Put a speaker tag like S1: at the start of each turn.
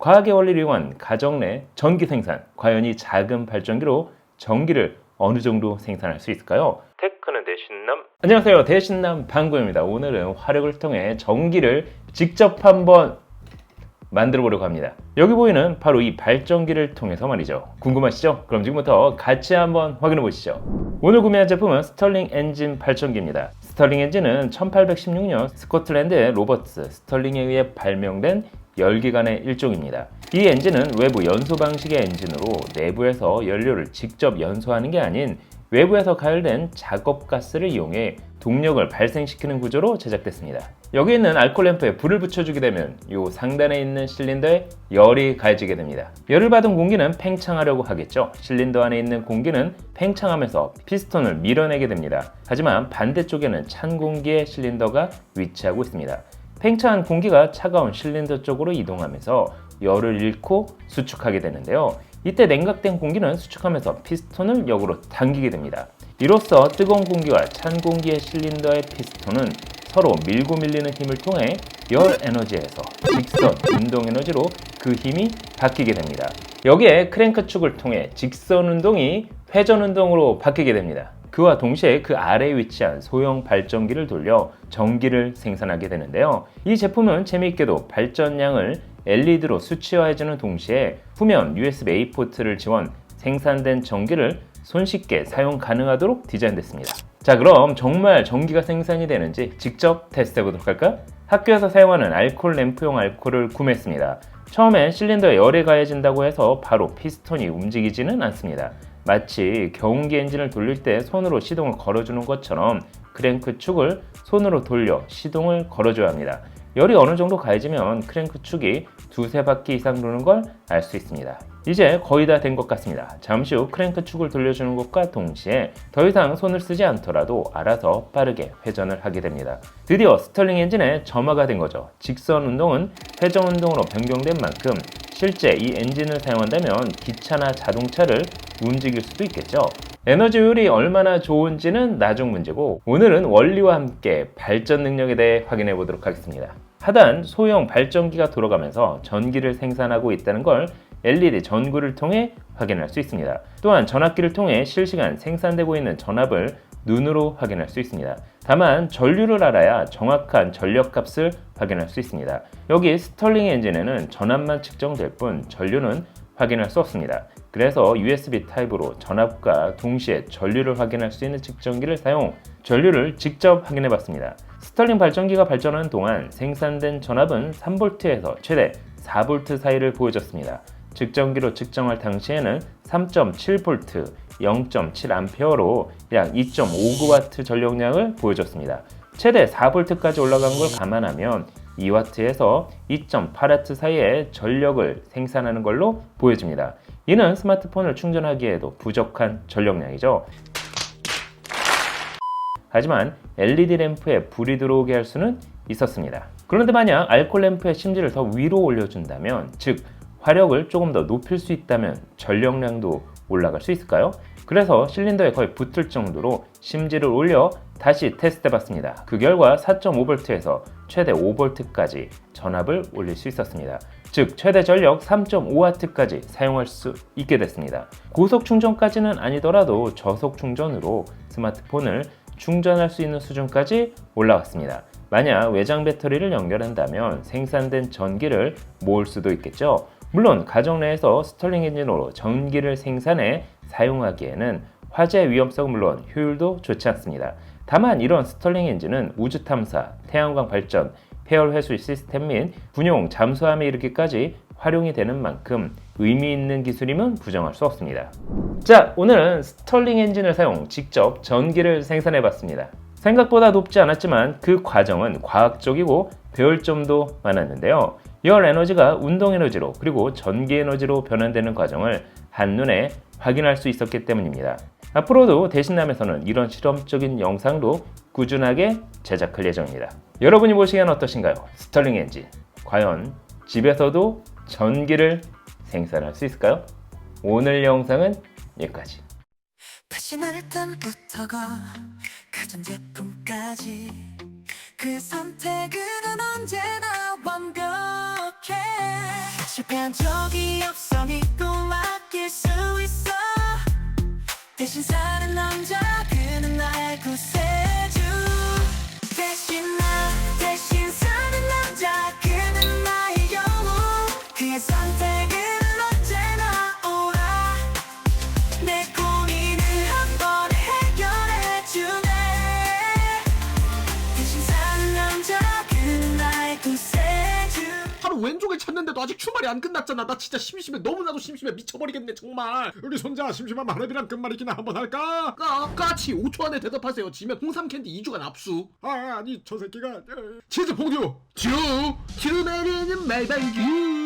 S1: 과학의 원리를 이용한 가정 내 전기 생산, 과연 이 작은 발전기로 전기를 어느 정도 생산할 수 있을까요? 테크는 대신남. 안녕하세요, 대신남 방구입니다. 오늘은 화력을 통해 전기를 직접 한번 만들어 보려고 합니다. 여기 보이는 바로 이 발전기를 통해서 말이죠. 궁금하시죠? 그럼 지금부터 같이 한번 확인해 보시죠. 오늘 구매한 제품은 스털링 엔진 발전기입니다. 스털링 엔진은 1816년 스코틀랜드의 로버트 스털링에 의해 발명된 열기관의 일종입니다. 이 엔진은 외부 연소 방식의 엔진으로 내부에서 연료를 직접 연소하는 게 아닌 외부에서 가열된 작업가스를 이용해 동력을 발생시키는 구조로 제작됐습니다. 여기 있는 알코올 램프에 불을 붙여주게 되면 이 상단에 있는 실린더에 열이 가해지게 됩니다. 열을 받은 공기는 팽창하려고 하겠죠. 실린더 안에 있는 공기는 팽창하면서 피스톤을 밀어내게 됩니다. 하지만 반대쪽에는 찬 공기의 실린더가 위치하고 있습니다. 팽창한 공기가 차가운 실린더 쪽으로 이동하면서 열을 잃고 수축하게 되는데요. 이때 냉각된 공기는 수축하면서 피스톤을 역으로 당기게 됩니다. 이로써 뜨거운 공기와 찬 공기의 실린더의 피스톤은 서로 밀고 밀리는 힘을 통해 열 에너지에서 직선 운동 에너지로 그 힘이 바뀌게 됩니다. 여기에 크랭크 축을 통해 직선 운동이 회전 운동으로 바뀌게 됩니다. 그와 동시에 그 아래에 위치한 소형 발전기를 돌려 전기를 생산하게 되는데요. 이 제품은 재미있게도 발전량을 LED로 수치화해주는 동시에 후면 USB-A 포트를 지원, 생산된 전기를 손쉽게 사용 가능하도록 디자인됐습니다. 자, 그럼 정말 전기가 생산이 되는지 직접 테스트해 보도록 할까요? 학교에서 사용하는 알코올 램프용 알코올을 구매했습니다. 처음엔 실린더에 열이 가해진다고 해서 바로 피스톤이 움직이지는 않습니다. 마치 경운기 엔진을 돌릴 때 손으로 시동을 걸어주는 것처럼 크랭크 축을 손으로 돌려 시동을 걸어줘야 합니다. 열이 어느 정도 가해지면 크랭크 축이 두세 바퀴 이상 도는 걸 알 수 있습니다. 이제 거의 다 된 것 같습니다. 잠시 후 크랭크 축을 돌려주는 것과 동시에 더 이상 손을 쓰지 않더라도 알아서 빠르게 회전을 하게 됩니다. 드디어 스털링 엔진의 점화가 된 거죠. 직선 운동은 회전 운동으로 변경된 만큼 실제 이 엔진을 사용한다면 기차나 자동차를 움직일 수도 있겠죠. 에너지 효율이 얼마나 좋은지는 나중 문제고, 오늘은 원리와 함께 발전 능력에 대해 확인해 보도록 하겠습니다. 하단 소형 발전기가 돌아가면서 전기를 생산하고 있다는 걸 LED 전구를 통해 확인할 수 있습니다. 또한 전압기를 통해 실시간 생산되고 있는 전압을 눈으로 확인할 수 있습니다. 다만 전류를 알아야 정확한 전력값을 확인할 수 있습니다. 여기 스털링 엔진에는 전압만 측정될 뿐 전류는 확인할 수 없습니다. 그래서 USB 타입으로 전압과 동시에 전류를 확인할 수 있는 측정기를 사용, 전류를 직접 확인해 봤습니다. 스털링 발전기가 발전하는 동안 생산된 전압은 3V에서 최대 4V 사이를 보여줬습니다. 측정기로 측정할 당시에는 3.7V, 0.7A로 약 2.59W 전력량을 보여줬습니다. 최대 4V까지 올라간 걸 감안하면 2W에서 2.8W 사이의 전력을 생산하는 걸로 보여집니다. 이는 스마트폰을 충전하기에도 부족한 전력량이죠. 하지만 LED 램프에 불이 들어오게 할 수는 있었습니다. 그런데 만약 알코올 램프의 심지를 더 위로 올려준다면, 즉 화력을 조금 더 높일 수 있다면 전력량도 올라갈 수 있을까요? 그래서 실린더에 거의 붙을 정도로 심지를 올려 다시 테스트 해봤습니다. 그 결과 4.5V에서 최대 5V까지 전압을 올릴 수 있었습니다. 즉 최대 전력 3.5W까지 사용할 수 있게 됐습니다. 고속 충전까지는 아니더라도 저속 충전으로 스마트폰을 충전할 수 있는 수준까지 올라왔습니다. 만약 외장 배터리를 연결한다면 생산된 전기를 모을 수도 있겠죠. 물론 가정 내에서 스털링 엔진으로 전기를 생산해 사용하기에는 화재 위험성은 물론 효율도 좋지 않습니다. 다만 이런 스털링 엔진은 우주 탐사, 태양광 발전, 폐열 회수 시스템 및 군용 잠수함에 이르기까지 활용이 되는 만큼 의미 있는 기술임은 부정할 수 없습니다. 자, 오늘은 스털링 엔진을 사용 직접 전기를 생산해 봤습니다. 생각보다 높지 않았지만 그 과정은 과학적이고 배울 점도 많았는데요. 열 에너지가 운동 에너지로 그리고 전기 에너지로 변환되는 과정을 한눈에 확인할 수 있었기 때문입니다. 앞으로도 대신남에서는 이런 실험적인 영상도 꾸준하게 제작할 예정입니다. 여러분이 보시기엔 어떠신가요? 스털링 엔진, 과연 집에서도 전기를 생산할 수 있을까요? 오늘 영상은 여기까지.
S2: 패션부터가 가전제품까지 그 선택은 언제나 완벽해. 실패한 적이 없어 믿고 맡길 수 있어. 대신 사는 남자 그는 나의 구세주. 대신 사는 남자 그는 나의 영웅. 그의 선택은 언제나 옳아. 내 고민을 한 번에 해결해주네. 대신 사는 남자 그는 나의 구세주.
S3: 바로 왼쪽을 찾는데도 아직 출발이 안 끝났잖아. 나 진짜 심심해. 너무나도 심심해. 미쳐버리겠네 정말. 우리 손자 심심한 마늘이랑 끝말잇기나 한번 할까? 까치 5초 안에 대답하세요. 지면 홍삼 캔디 2주간 압수. 아니 저 새끼가 치즈 퐁듀 듀 내리는 말방규.